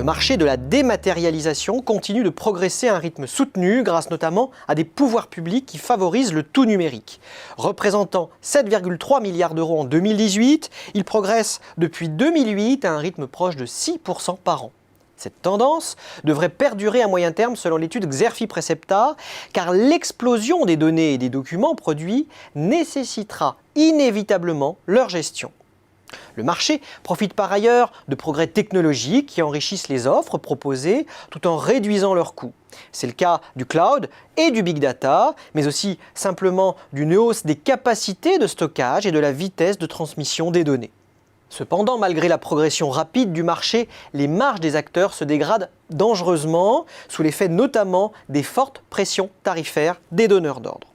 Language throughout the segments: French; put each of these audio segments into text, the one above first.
marché de la dématérialisation continue de progresser à un rythme soutenu grâce notamment à des pouvoirs publics qui favorisent le tout numérique. Représentant 7,3 milliards d'euros en 2018, il progresse depuis 2008 à un rythme proche de 6% par an. Cette tendance devrait perdurer à moyen terme selon l'étude Xerfi-Precepta, car l'explosion des données et des documents produits nécessitera inévitablement leur gestion. Le marché profite par ailleurs de progrès technologiques qui enrichissent les offres proposées tout en réduisant leurs coûts. C'est le cas du cloud et du big data, mais aussi simplement d'une hausse des capacités de stockage et de la vitesse de transmission des données. Cependant, malgré la progression rapide du marché, les marges des acteurs se dégradent dangereusement, sous l'effet notamment des fortes pressions tarifaires des donneurs d'ordre.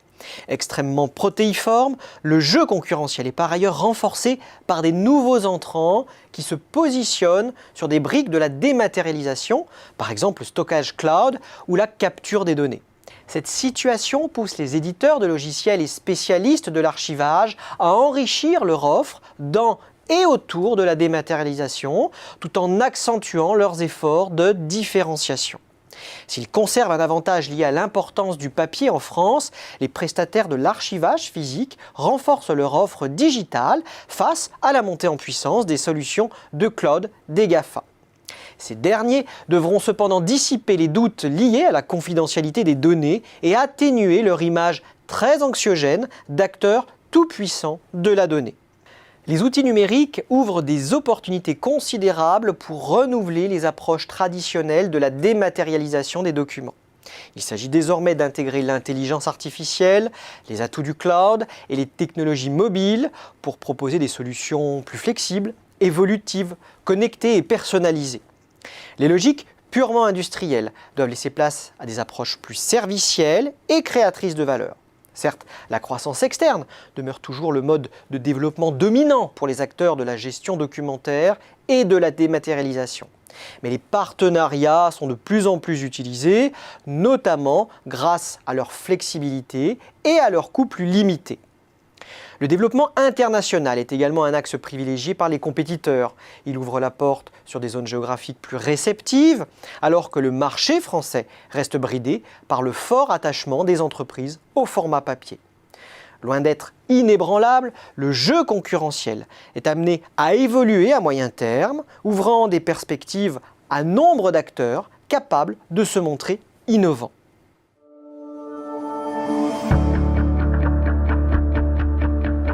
Extrêmement protéiforme, le jeu concurrentiel est par ailleurs renforcé par des nouveaux entrants qui se positionnent sur des briques de la dématérialisation, par exemple le stockage cloud ou la capture des données. Cette situation pousse les éditeurs de logiciels et spécialistes de l'archivage à enrichir leur offre dans et autour de la dématérialisation, tout en accentuant leurs efforts de différenciation. S'ils conservent un avantage lié à l'importance du papier en France, les prestataires de l'archivage physique renforcent leur offre digitale face à la montée en puissance des solutions de cloud des GAFA. Ces derniers devront cependant dissiper les doutes liés à la confidentialité des données et atténuer leur image très anxiogène d'acteurs tout-puissants de la donnée. Les outils numériques ouvrent des opportunités considérables pour renouveler les approches traditionnelles de la dématérialisation des documents. Il s'agit désormais d'intégrer l'intelligence artificielle, les atouts du cloud et les technologies mobiles pour proposer des solutions plus flexibles, évolutives, connectées et personnalisées. Les logiques purement industrielles doivent laisser place à des approches plus servicielles et créatrices de valeur. Certes, la croissance externe demeure toujours le mode de développement dominant pour les acteurs de la gestion documentaire et de la dématérialisation. Mais les partenariats sont de plus en plus utilisés, notamment grâce à leur flexibilité et à leurs coûts plus limités. Le développement international est également un axe privilégié par les compétiteurs. Il ouvre la porte sur des zones géographiques plus réceptives, alors que le marché français reste bridé par le fort attachement des entreprises au format papier. Loin d'être inébranlable, le jeu concurrentiel est amené à évoluer à moyen terme, ouvrant des perspectives à nombre d'acteurs capables de se montrer innovants.